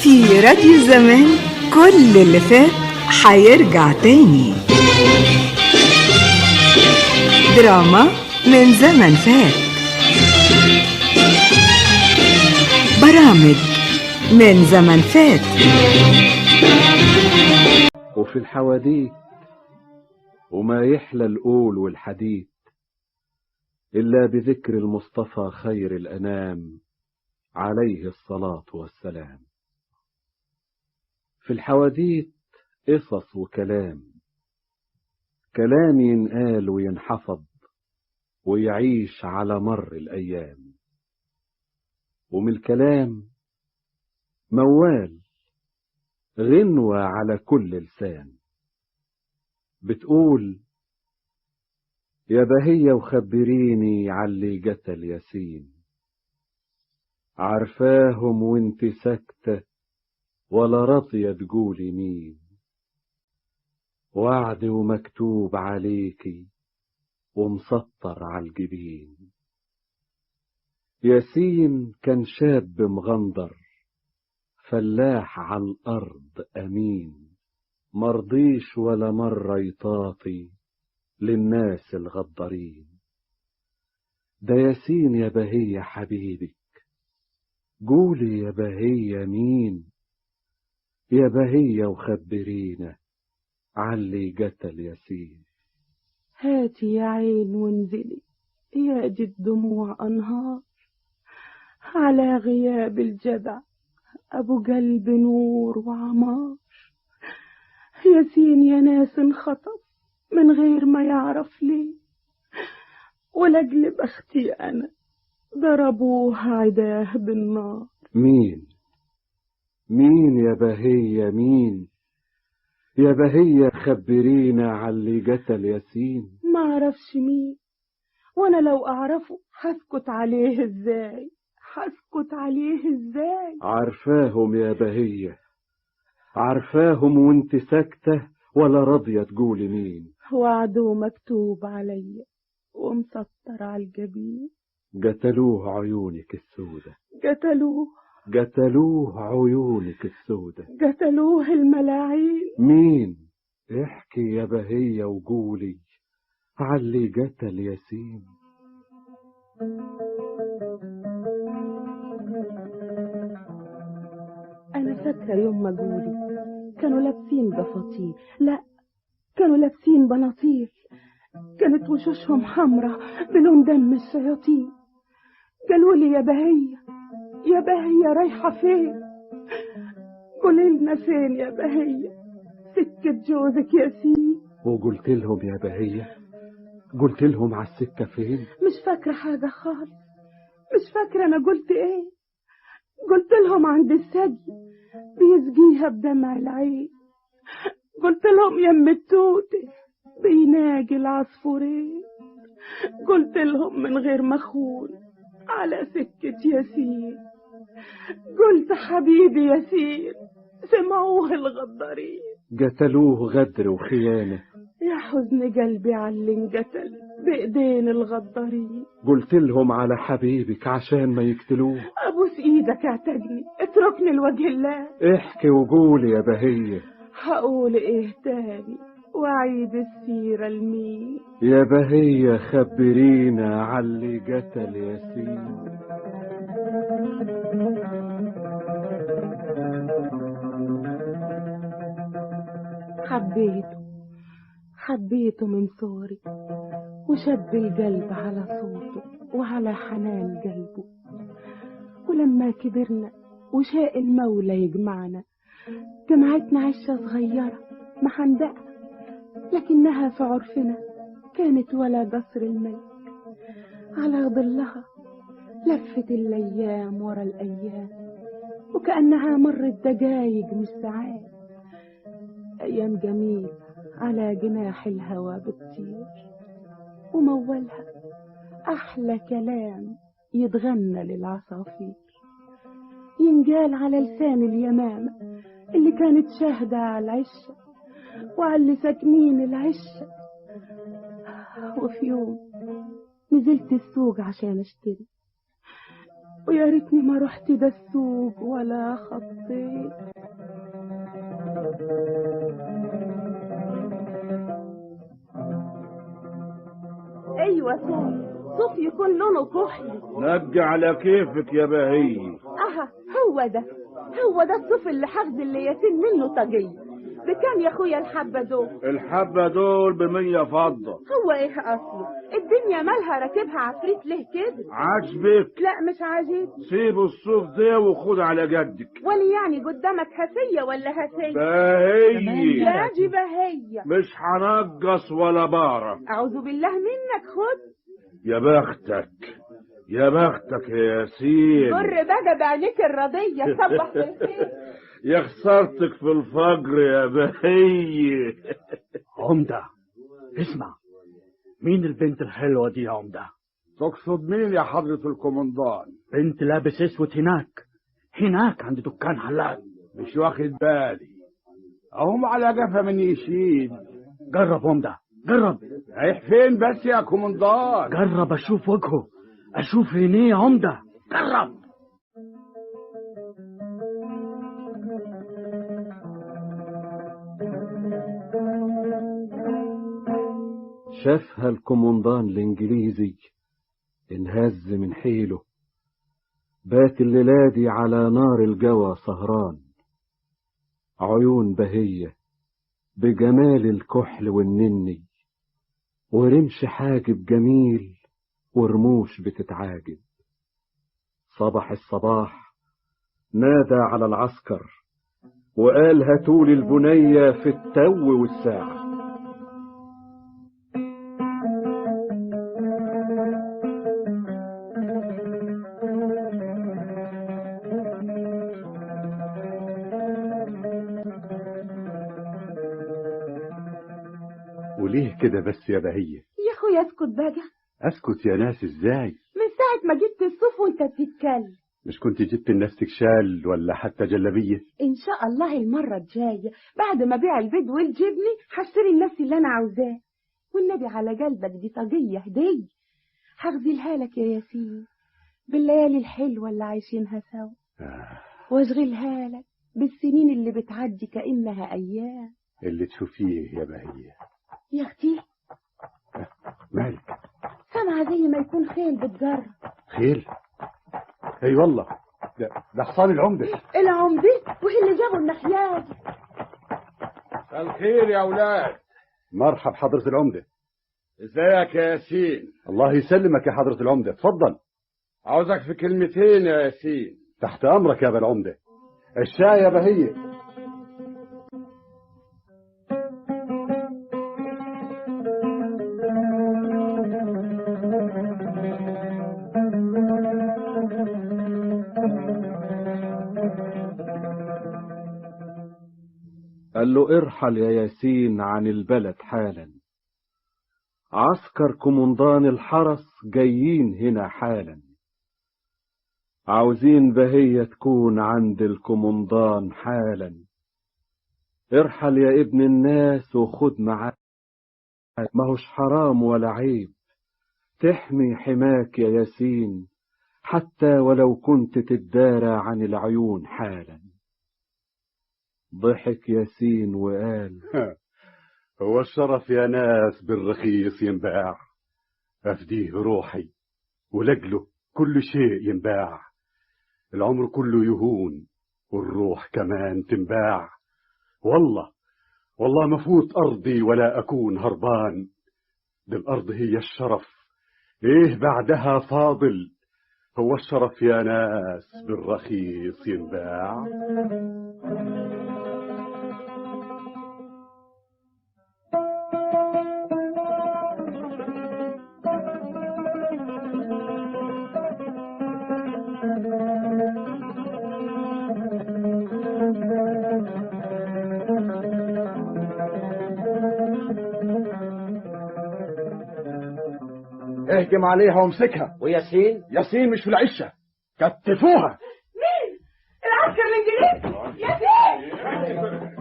في راديو زمان كل اللي فات حيرجع تاني. دراما من زمن فات، برامج من زمن فات. وفي الحواديت وما يحلى القول والحديث إلا بذكر المصطفى خير الأنام عليه الصلاة والسلام. في الحواديت قصص وكلام، كلام ينقال وينحفظ ويعيش على مر الأيام. ومن الكلام موال غنوة على كل لسان، بتقول يا بهية وخبريني عاللي قتل ياسين، عارفاهم وانت ساكتة ولا راضية تقولي مين، وعد ومكتوب عليكي ومسطر عالجبين. ياسين كان شاب مغندر فلاح عالأرض أمين، مرضيش ولا مرة يطاطي للناس الغدارين. ده ياسين يا بهية حبيبك، قولي يا بهية مين، يا بهية وخبرينا عاللي قتل ياسين. هاتي يا عين وانزلي يا دي الدموع أنهار، على غياب الجدع أبو قلب نور وعمار. ياسين يا ناس انخطف من غير ما يعرف ليه، ولأجل بختي أنا ضربوه عداه بالنار. مين يا بهية مين، يا بهية خبرينا عاللي قتل ياسين. ما أعرفش مين، وأنا لو أعرفه هسكت عليه إزاي، هسكت عليه إزاي. عارفاهم يا بهية، عارفاهم وانت ساكتة ولا راضية تقولي مين. وعده مكتوب عليا ومسطر على الجبين. قتلوه عيونك السودة، قتلوه عيونك السودة. قتلوه الملاعين. مين؟ احكي يا بهية وقولي عاللي قتل ياسين. أنا فاكرة يوم ما جولي كانوا لابسين بفاطيل، لا كانوا لابسين بناطيل، كانت وشوشهم حمرة بلون دم الشياطين. قالوا لي يا بهية، يا بهية رايحة فين؟ قولي لنا فين يا بهية سكة جوزك ياسين. وقلت لهم يا بهية، قلت لهم على السكة فين؟ مش فاكرة حاجة خالص، مش فاكرة أنا قلت إيه. قلت لهم عند السجن بيسقيها بدمع العين، قلت لهم يم التوتة بيناجي العصفورين، قلت لهم من غير ما أخون على سكة ياسين، قلت حبيبي ياسين سمعوه الغدارين. قتلوه غدر وخيانة، يا حزن قلبي على اللي انقتل بإيدين الغدارين. قلت لهم على حبيبك عشان ما يقتلوه. أبوس إيدك اعتقني، اتركني لوجه الله. احكي وقولي يا بهية. هقول إيه تاني وأعيد السيرة لمين؟ يا بهية خبرينا عاللي قتل ياسين. حبيته من صغري، وشد القلب على صوته وعلى حنان قلبه. ولما كبرنا وشاء المولى يجمعنا، جمعتنا عشة صغيرة محندقة، لكنها في عرفنا كانت ولا قصر الملك. على ظلها لفت الأيام ورا الأيام، وكأنها مرت دقايق مش ساعات. أيام جميل على جناح الهوى بتطير، ومولها أحلى كلام يتغنى للعصافير، ينجال على لسان اليمامة اللي كانت شاهدة على العشة وعلى اللي ساكنين العشة. وفي يوم نزلت السوق عشان اشتري، ويا ريتني ما رحت ده السوق ولا خطيت. ايوه صوف يكون لونه كحلي. نجي على كيفك يا بهي. اها هو ده الصوف اللي حفظ اللي يتم منه طاجية. بكام يا اخويا الحبة دول؟ الحبة دول ب100 فضة. هو ايه اصله؟ الدنيا مالها راكبها عفريت ليه كده؟ عاجبك؟ لا مش عاجب. سيب الصوف ده وخد على جدك. ولي يعني قدامك هسية ولا هسية؟ بهي. لا دي بهية. مش هنقص ولا بارة. اعوذ بالله منك. خد. يا بختك يا بختك يا ياسين. جر بقى بعينيك الرضية. صبح بالخير. يا خسارتك في الفجر يا بهي. عمدة، اسمع، مين البنت الحلوة دي يا عمدة؟ تقصد مين يا حضرة الكومندان؟ بنت لابس اسود هناك عند دكان حلاق. مش واخد بالي، اهم على جفا من يشيد. جرب عمدة، جرب. رايح فين بس يا كومندان؟ جرب اشوف وجهه، اشوف عينيه يا عمدة، جرب. شافها الكومندان الانجليزي انهز من حيله. بات الليلادي على نار الجوى سهران. عيون بهية بجمال الكحل والنني، ورمش حاجب جميل ورموش بتتعاجب. صبح الصباح نادى على العسكر وقال هاتولي البنية في التو والساعة. وليه كده بس يا بهية؟ يا اخويا اسكت بقى. اسكت يا ناس ازاي؟ من ساعة ما جبت الصوف وانت بتتكلم. مش كنت جبت لنفسك شال ولا حتى جلابية؟ ان شاء الله المرة الجاية بعد ما بيع البيض والجبني هشتري لنفسي اللي انا عاوزاه. والنبي على قلبك دي طاجية هدية هغزلها لك يا ياسين بالليالي الحلوة اللي عايشينها سوا. واشغلها لك بالسنين اللي بتعدي كأنها ايام. اللي تشوفيه يا بهية. يا اختي مالك؟ سامعة زي ما يكون خيل بتجرب. خيل؟ اي والله، ده حصان العمدة. العمدة؟ وهي اللي جابوا النخيات. الخير يا اولاد. مرحب حضرة العمدة. ازيك يا ياسين؟ الله يسلمك يا حضرة العمدة، اتفضل. عاوزك في كلمتين يا ياسين. تحت امرك يا ابا العمدة. الشاي يا بهية. قال له ارحل يا ياسين عن البلد حالا. عسكر كومندان الحرس جايين هنا حالا. عاوزين بهية تكون عند الكومندان حالا. ارحل يا ابن الناس وخد معاك، ماهوش حرام ولا عيب. تحمي حماك يا ياسين حتى ولو كنت تدارى عن العيون حالا. ضحك ياسين وقال هو الشرف يا ناس بالرخيص ينباع. أفديه روحي ولجله كل شيء ينباع. العمر كله يهون والروح كمان تنباع. والله ما فوت أرضي ولا أكون هربان. دي الأرض هي الشرف، إيه بعدها فاضل. هو الشرف يا ناس بالرخيص ينباع. اهجم عليها وامسكها. وياسين؟ ياسين مش في العشة، كتفوها. مين؟ العسكر الانجليزي. ياسين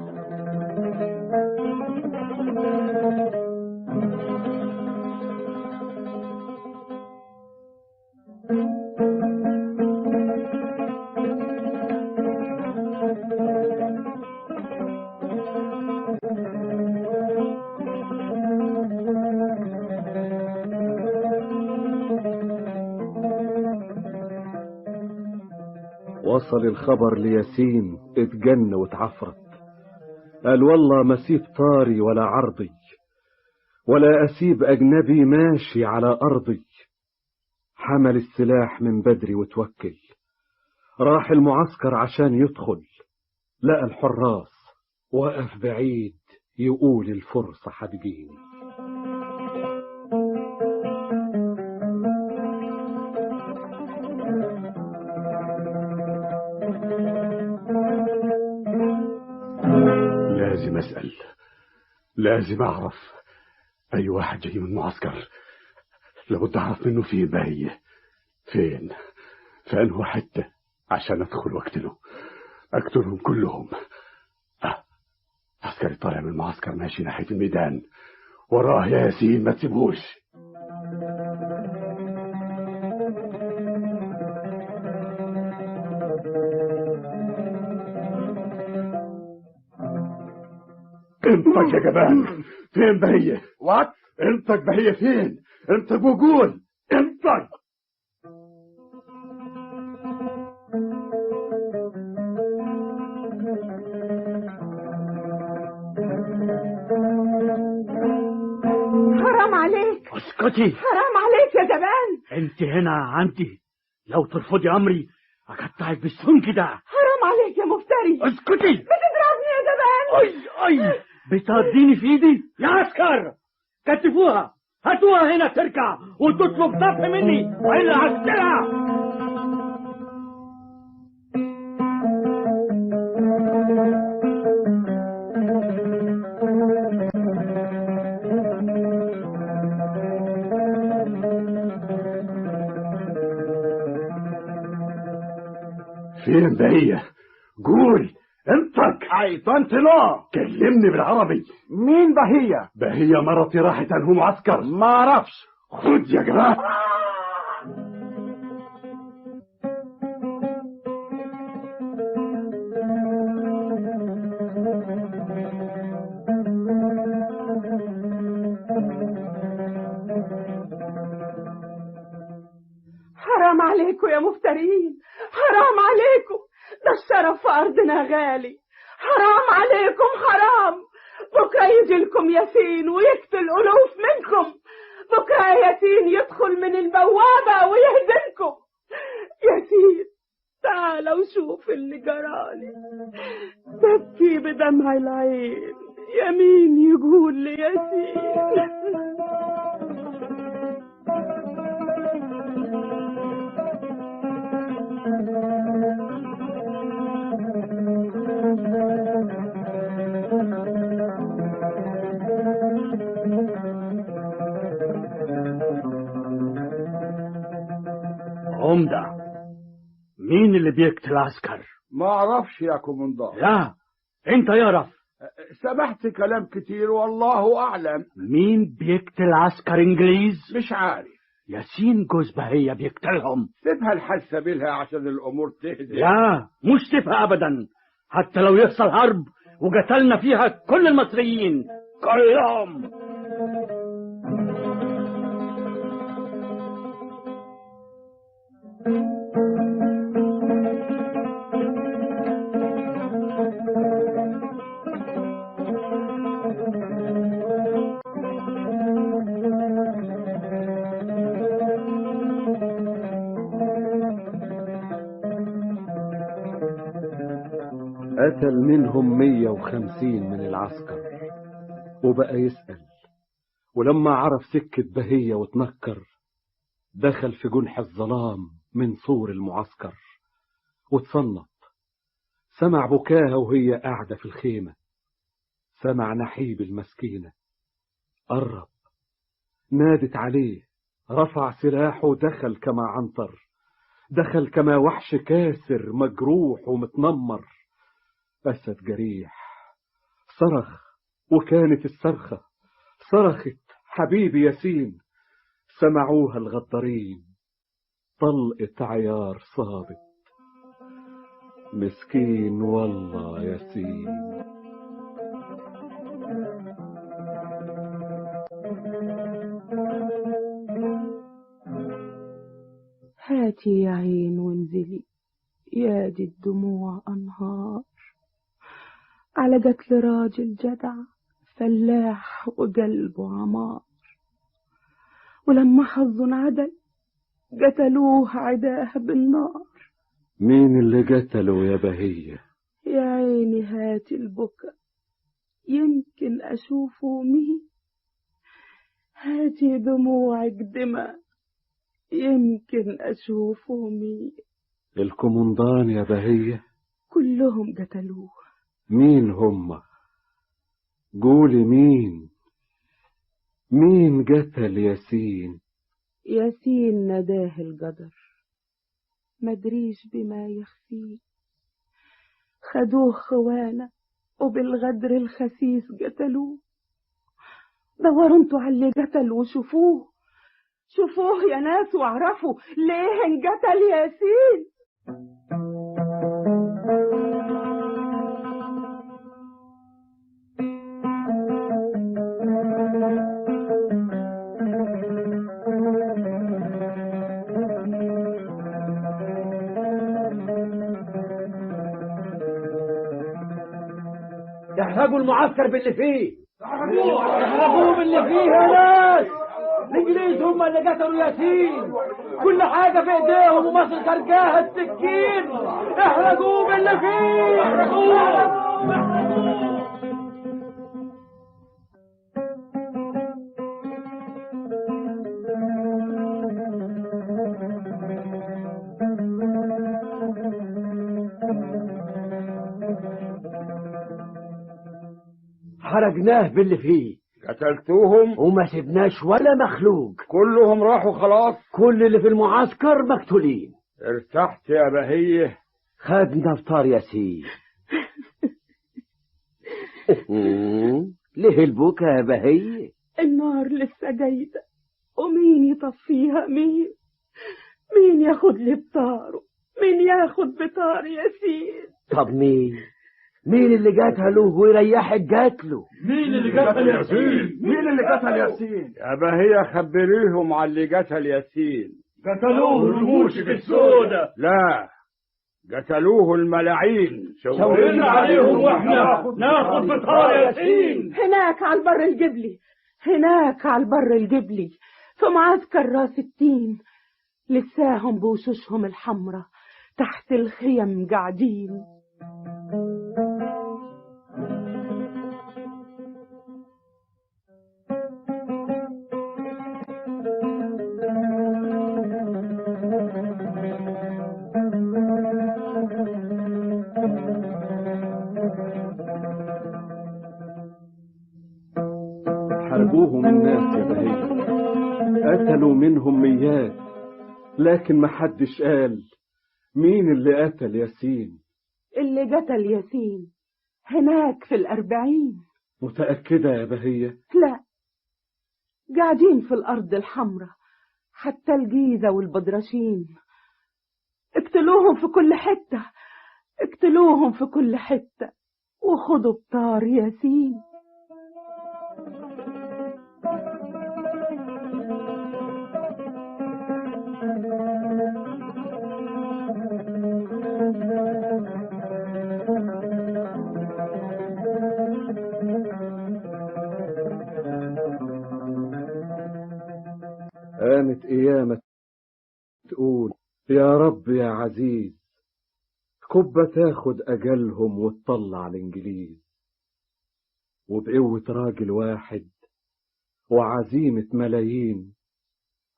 وصل الخبر لياسين، اتجن واتعفرت. قال والله ما اسيب طاري ولا عرضي، ولا اسيب اجنبي ماشي على ارضي. حمل السلاح من بدري وتوكل، راح المعسكر عشان يدخل، لقى الحراس وقف بعيد يقول الفرصة هتجيني. لازم أسأل، لازم أعرف أي واحد جاي من المعسكر. لابد أعرف منه فين بهية، فين في أنه حتة عشان أدخل وأقتله، أقتلهم كلهم. عسكري طالع من المعسكر ماشي ناحية الميدان، وراه يا ياسين ما تسيبوش. انطق يا جبان، فين بهية؟ وات؟ انطق بهية فين؟ انطق وقول، انطق. حرام عليك، اسكتي. حرام عليك يا جبان. انت هنا عندي، لو ترفضي امري اقطعك بالسن كده. حرام عليك يا مفتري. اسكتي. بتضربني يا جبان. اي بتاديني في ايدي يا عسكر. كتفوها، هاتوها هنا تركع وتطلب ضبط مني والا هقتلها. فين بهية؟ قول، انطق. اي طنط لا. كلمني بالعربي. مين بهية؟ بهية مرتي راحت انه معسكر. ما اعرفش. خد يا جماعة. حرام عليكم يا مفترين، حرام عليكم، ده الشرف في أرضنا غالي. حرام عليكم، حرام. بكرة يجي لكم ياسين ويقتل ألوف منكم. بكرة ياسين يدخل من البوابة ويهدمكم. ياسين تعال وشوف اللي جرالي، ببكي بدمع العين. يمين يقول لي ياسين. عمدة، مين اللي بيقتل عسكر؟ ما اعرفش يا كومندان. لا انت يعرف. سمعت كلام كتير والله اعلم. مين بيقتل عسكر انجليز؟ مش عارف. ياسين جوز بهية بيقتلهم. سيبها الحال سبيلها عشان الامور تهدى. لا مش سيبها ابدا، حتى لو يحصل حرب وقتلنا فيها كل المصريين كلهم. قتل منهم 150 من العسكر، وبقى يسأل. ولما عرف سكة بهية وتنكر، دخل في جنح الظلام من سور المعسكر وتصنط. سمع بكاها وهي قاعدة في الخيمة، سمع نحيب المسكينة. قرب، نادت عليه، رفع سلاحه ودخل كما عنتر، دخل كما وحش كاسر مجروح ومتنمر. أسد جريح صرخ، وكانت الصرخة صرخت حبيبي ياسين. سمعوها الغدارين، طلقة عيار صابت. مسكين والله ياسين. هاتي يا عين وانزلي، يا دي الدموع أنهار على قتل راجل جدع فلاح وقلبه عمار، ولما حظه انعدل قتلوه عداه بالنار. مين اللي قتله يا بهية؟ يا عيني هاتي البكا يمكن أشوفه مين، هاتي دموعك دمى يمكن أشوفه مين. الكومندان يا بهية؟ كلهم قتلوه. مين هم؟ قولي مين قتل ياسين؟ ياسين نداه القدر مدريش بما يخفيه، خدوه خوانة وبالغدر الخسيس قتلوه. دوروا انتوا على اللي قتل وشوفوه، شوفوه يا ناس واعرفوا ليه انقتل ياسين. احرقوا المعسكر باللي فيه، احرقوه باللي فيه يا ناس. الانجليز هم اللي قتلوا ياسين، كل حاجة في ايديهم ومصر كرجاها السكين. احرقوه باللي فيه، احرقوه. حرقناه باللي فيه، قتلتوهم؟ وما سبناش ولا مخلوق. كلهم راحوا خلاص؟ كل اللي في المعسكر مقتولين. ارتحت يا بهية؟ خدنا فطار ياسين. ليه البكا يا بهية؟ النار لسه جايدة ومين يطفيها؟ مين ياخد لي بطاره؟ مين ياخد بطار ياسين؟ طب مين اللي قتله ويريحك قتله؟ مين اللي قتل ياسين؟ مين اللي قتل ياسين؟ يا بهية خبريهم على اللي قتل ياسين. قتلوه الموشك السوداء. لا، قتلوه الملاعين. شاورنا عليهم واحنا ناخد بطار ياسين. هناك على البر الجبلي، هناك على البر الجبلي في معسكر راس التين، لساهم بوشوشهم الحمرة تحت الخيم قاعدين. حرقوهم الناس يا بهية، قتلوا منهم ميات، لكن محدش قال مين اللي قتل ياسين. اللي قتل ياسين هناك في 40. متأكدة يا بهية؟ لا، قاعدين في الأرض الحمراء، حتى الجيزة والبدرشين. اقتلوهم في كل حتة، اقتلوهم في كل حتة وخدوا بطار ياسين. قامت قيامة تقول يا رب يا عزيز، كبة تاخد أجلهم وتطلع الإنجليز، وبقوة راجل واحد وعزيمة ملايين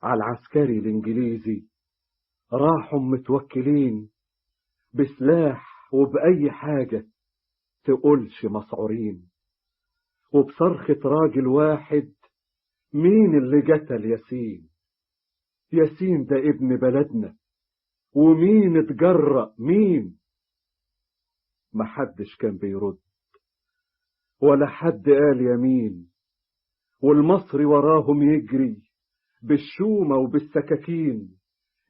على العسكري الإنجليزي راحوا متوكلين بسلاح وبأي حاجة تقولش مسعورين. وبصرخة راجل واحد مين اللي قتل ياسين؟ ياسين ده ابن بلدنا، ومين اتجرأ؟ مين؟ محدش كان بيرد ولا حد قال يمين، والمصري وراهم يجري بالشومة وبالسكاكين،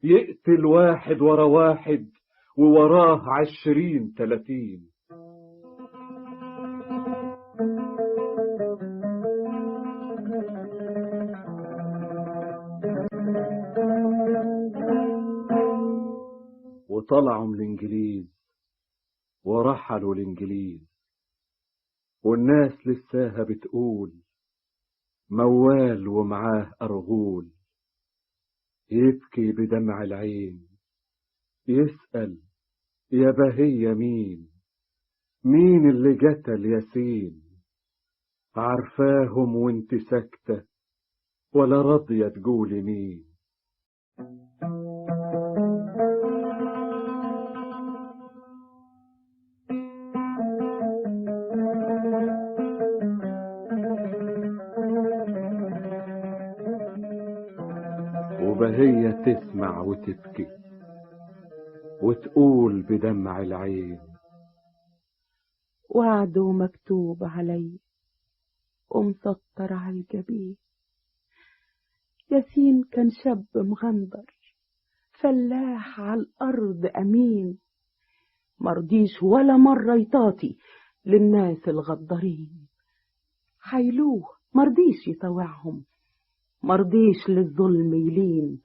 يقتل واحد ورا واحد ووراه 20-30. وطلعوا من الإنجليز ورحلوا الإنجليز، والناس لساها بتقول موال ومعاه أرغول، يبكي بدمع العين يسأل يا بهية مين اللي قتل ياسين؟ عارفاهم وانت ساكتة ولا راضية تقولي مين؟ وبهية تسمع وتبكي وتقول بدمع العين وعده مكتوب علي ومسطر على الجبين. ياسين كان شاب مغندر فلاح على الأرض أمين، مرضيش ولا مرة يطاطي للناس الغدارين. حيلوه مرضيش يطوعهم، مرضيش للظلم يلين،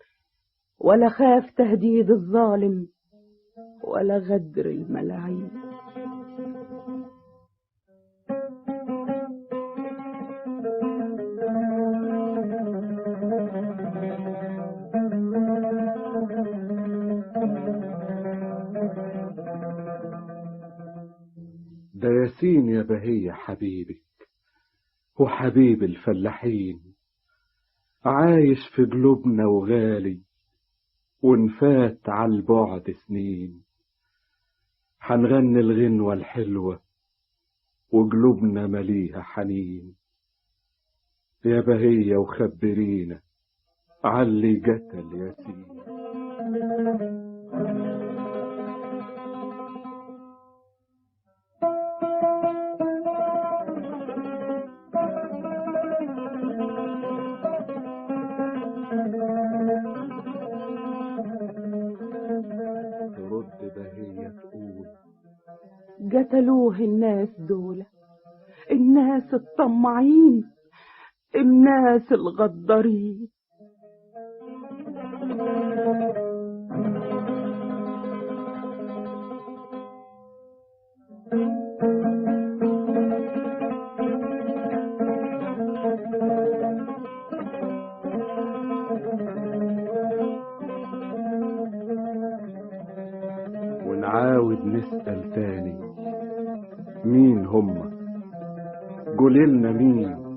ولا خاف تهديد الظالم ولا غدر الملاعين. ده ياسين يا بهية حبيبك وحبيب الفلاحين، عايش في قلوبنا وغالي ونفات على البعد سنين. حنغني الغنوة الحلوة وقلوبنا مليها حنين، يا بهية وخبرينا علي قتل ياسين. ترد بهية تقول قتلوه الناس دول، الناس الطماعين، الناس الغدارين. ونعاود نسأل تاني مين هم؟ قوليلنا مين؟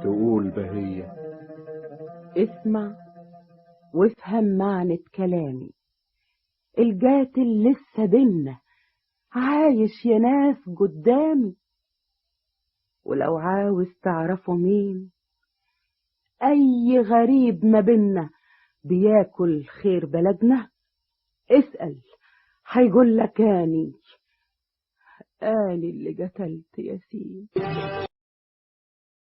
تقول بهية اسمع وافهم معنى كلامي، القاتل لسه بينا عايش يا ناس قدامي. ولو عاوز تعرفوا مين، اي غريب ما بينا بياكل خير بلدنا، اسأل هيقول لك اني اللي قتلت ياسين.